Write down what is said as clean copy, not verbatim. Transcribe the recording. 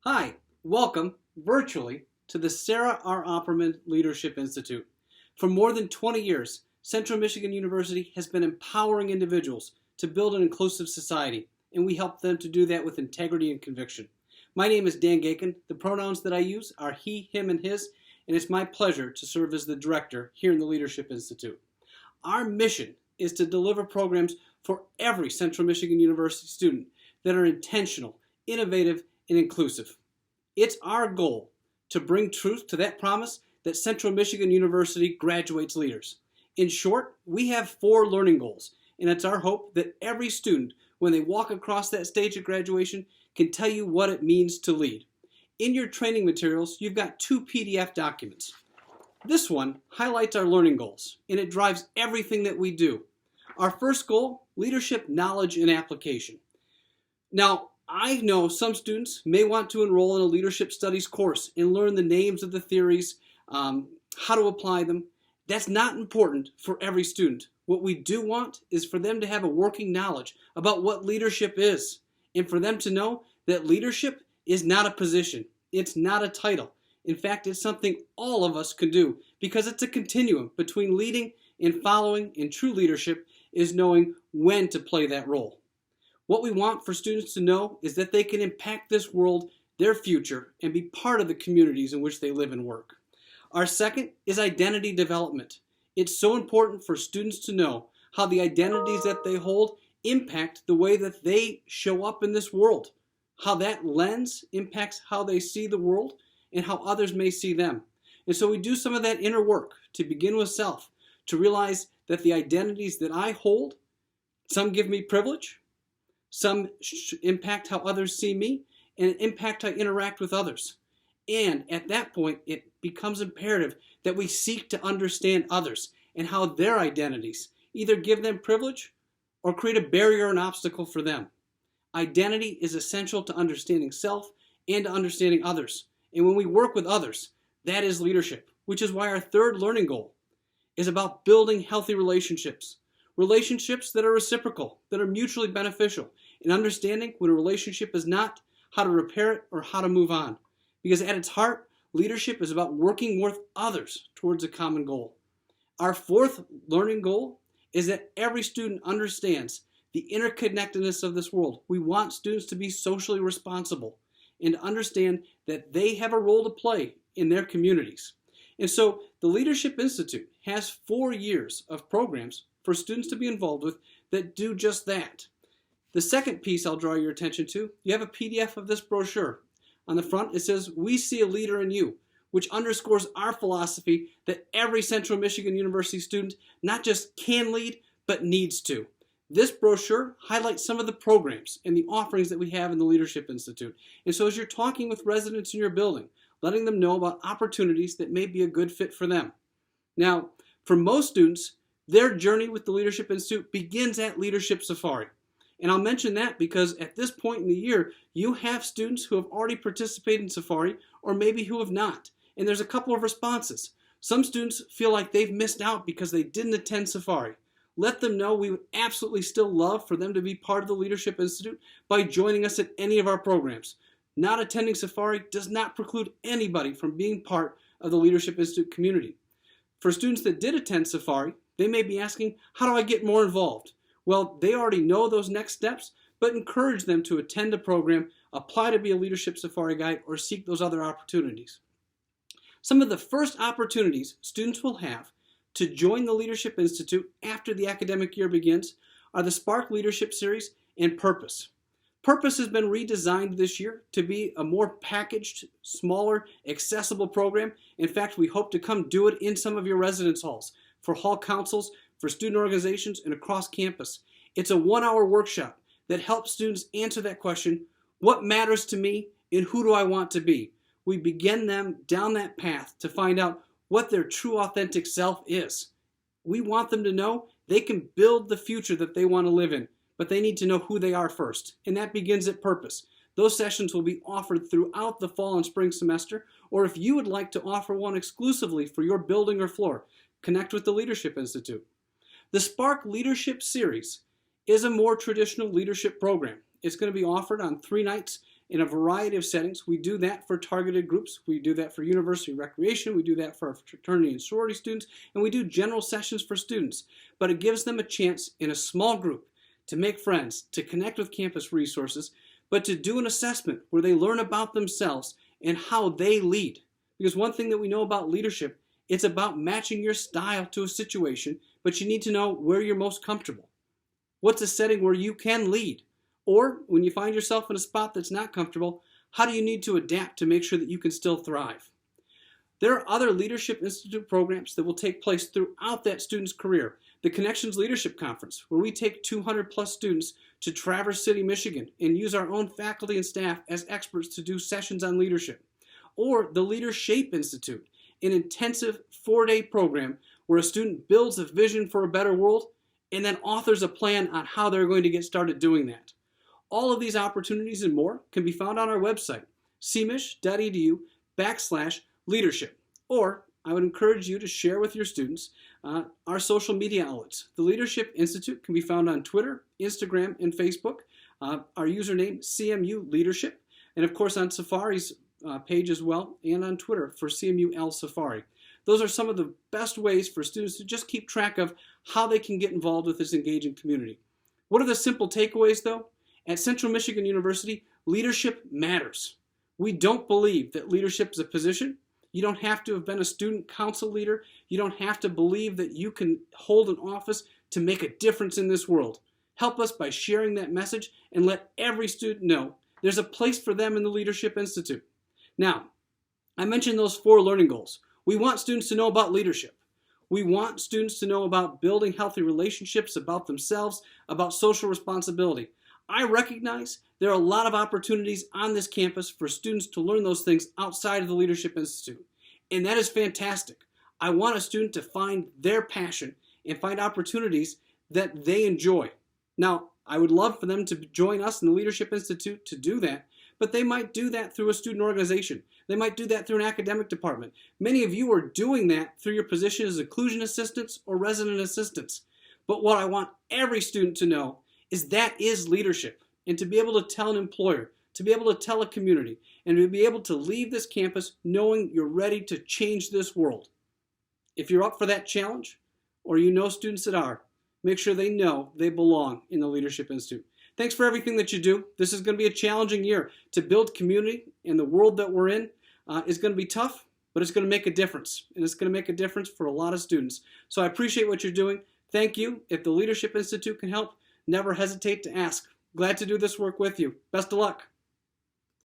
Hi, welcome virtually to the Sarah R. Opperman Leadership Institute. For more than 20 years, Central Michigan University has been empowering individuals to build an inclusive society, and we help them to do that with integrity and conviction. My name is Dan Gakin. The pronouns that I use are he, him, and his, and it's my pleasure to serve as the director here in the Leadership Institute. Our mission is to deliver programs for every Central Michigan University student that are intentional, innovative, and inclusive. It's our goal to bring truth to that promise that Central Michigan University graduates leaders. In short, we have 4 learning goals, and it's our hope that every student, when they walk across that stage of graduation, can tell you what it means to lead. In your training materials, you've got 2 PDF documents. This one highlights our learning goals, and it drives everything that we do. Our first goal, leadership, knowledge, and application. Now, I know some students may want to enroll in a leadership studies course and learn the names of the theories, how to apply them. That's not important for every student. What we do want is for them to have a working knowledge about what leadership is, and for them to know that leadership is not a position. It's not a title. In fact, it's something all of us can do because it's a continuum between leading and following, and true leadership is knowing when to play that role. What we want for students to know is that they can impact this world, their future, and be part of the communities in which they live and work. Our second is identity development. It's so important for students to know how the identities that they hold impact the way that they show up in this world, how that lens impacts how they see the world and how others may see them. And so we do some of that inner work to begin with self, to realize that the identities that I hold, some give me privilege, some impact how others see me, and impact how I interact with others. And at that point, it becomes imperative that we seek to understand others and how their identities either give them privilege or create a barrier or an obstacle for them. Identity is essential to understanding self and to understanding others. And when we work with others, that is leadership, which is why our third learning goal is about building healthy relationships. Relationships that are reciprocal, that are mutually beneficial, and understanding when a relationship is not, how to repair it or how to move on. Because at its heart, leadership is about working with others towards a common goal. Our fourth learning goal is that every student understands the interconnectedness of this world. We want students to be socially responsible and to understand that they have a role to play in their communities. And so the Leadership Institute has 4 years of programs for students to be involved with that do just that. The second piece I'll draw your attention to, you have a PDF of this brochure. On the front, it says, "We see a leader in you," which underscores our philosophy that every Central Michigan University student not just can lead, but needs to. This brochure highlights some of the programs and the offerings that we have in the Leadership Institute. And so as you're talking with residents in your building, letting them know about opportunities that may be a good fit for them. Now, for most students, their journey with the Leadership Institute begins at Leadership Safari. And I'll mention that because at this point in the year, you have students who have already participated in Safari or maybe who have not. And there's a couple of responses. Some students feel like they've missed out because they didn't attend Safari. Let them know we would absolutely still love for them to be part of the Leadership Institute by joining us at any of our programs. Not attending Safari does not preclude anybody from being part of the Leadership Institute community. For students that did attend Safari, they may be asking, how do I get more involved? Well, they already know those next steps, but encourage them to attend a program, apply to be a Leadership Safari Guide, or seek those other opportunities. Some of the first opportunities students will have to join the Leadership Institute after the academic year begins are the Spark Leadership Series and Purpose. Purpose has been redesigned this year to be a more packaged, smaller, accessible program. In fact, we hope to come do it in some of your residence halls, for hall councils, for student organizations, and across campus. It's a 1-hour workshop that helps students answer that question, what matters to me and who do I want to be? We begin them down that path to find out what their true authentic self is. We want them to know they can build the future that they want to live in, but they need to know who they are first, and that begins at Purpose. Those sessions will be offered throughout the fall and spring semester, or if you would like to offer one exclusively for your building or floor, connect with the Leadership Institute. The Spark Leadership Series is a more traditional leadership program. It's going to be offered on 3 nights in a variety of settings. We do that for targeted groups. We do that for university recreation. We do that for our fraternity and sorority students. And we do general sessions for students. But it gives them a chance in a small group to make friends, to connect with campus resources, but to do an assessment where they learn about themselves and how they lead. Because one thing that we know about leadership, it's about matching your style to a situation, but you need to know where you're most comfortable. What's a setting where you can lead? Or when you find yourself in a spot that's not comfortable, how do you need to adapt to make sure that you can still thrive? There are other Leadership Institute programs that will take place throughout that student's career. The Connections Leadership Conference, where we take 200 plus students to Traverse City, Michigan, and use our own faculty and staff as experts to do sessions on leadership. Or the Leadershape Institute, an intensive 4-day program where a student builds a vision for a better world and then authors a plan on how they're going to get started doing that. All of these opportunities and more can be found on our website, cmich.edu/leadership. Or I would encourage you to share with your students our social media outlets. The Leadership Institute can be found on Twitter, Instagram, and Facebook. Our username, CMU Leadership, and of course on Safari's page as well, and on Twitter for CMU L Safari. Those are some of the best ways for students to just keep track of how they can get involved with this engaging community. What are the simple takeaways though? At Central Michigan University, leadership matters. We don't believe that leadership is a position. You don't have to have been a student council leader. You don't have to believe that you can hold an office to make a difference in this world. Help us by sharing that message and let every student know there's a place for them in the Leadership Institute. Now, I mentioned those 4 learning goals. We want students to know about leadership. We want students to know about building healthy relationships, about themselves, about social responsibility. I recognize there are a lot of opportunities on this campus for students to learn those things outside of the Leadership Institute, and that is fantastic. I want a student to find their passion and find opportunities that they enjoy. Now, I would love for them to join us in the Leadership Institute to do that, but they might do that through a student organization. They might do that through an academic department. Many of you are doing that through your position as inclusion assistants or resident assistants. But what I want every student to know is that is leadership. And to be able to tell an employer, to be able to tell a community, and to be able to leave this campus knowing you're ready to change this world. If you're up for that challenge, or you know students that are, make sure they know they belong in the Leadership Institute. Thanks for everything that you do. This is going to be a challenging year. To build community in the world that we're in is going to be tough, but it's going to make a difference. And it's going to make a difference for a lot of students. So I appreciate what you're doing. Thank you. If the Leadership Institute can help, never hesitate to ask. Glad to do this work with you. Best of luck.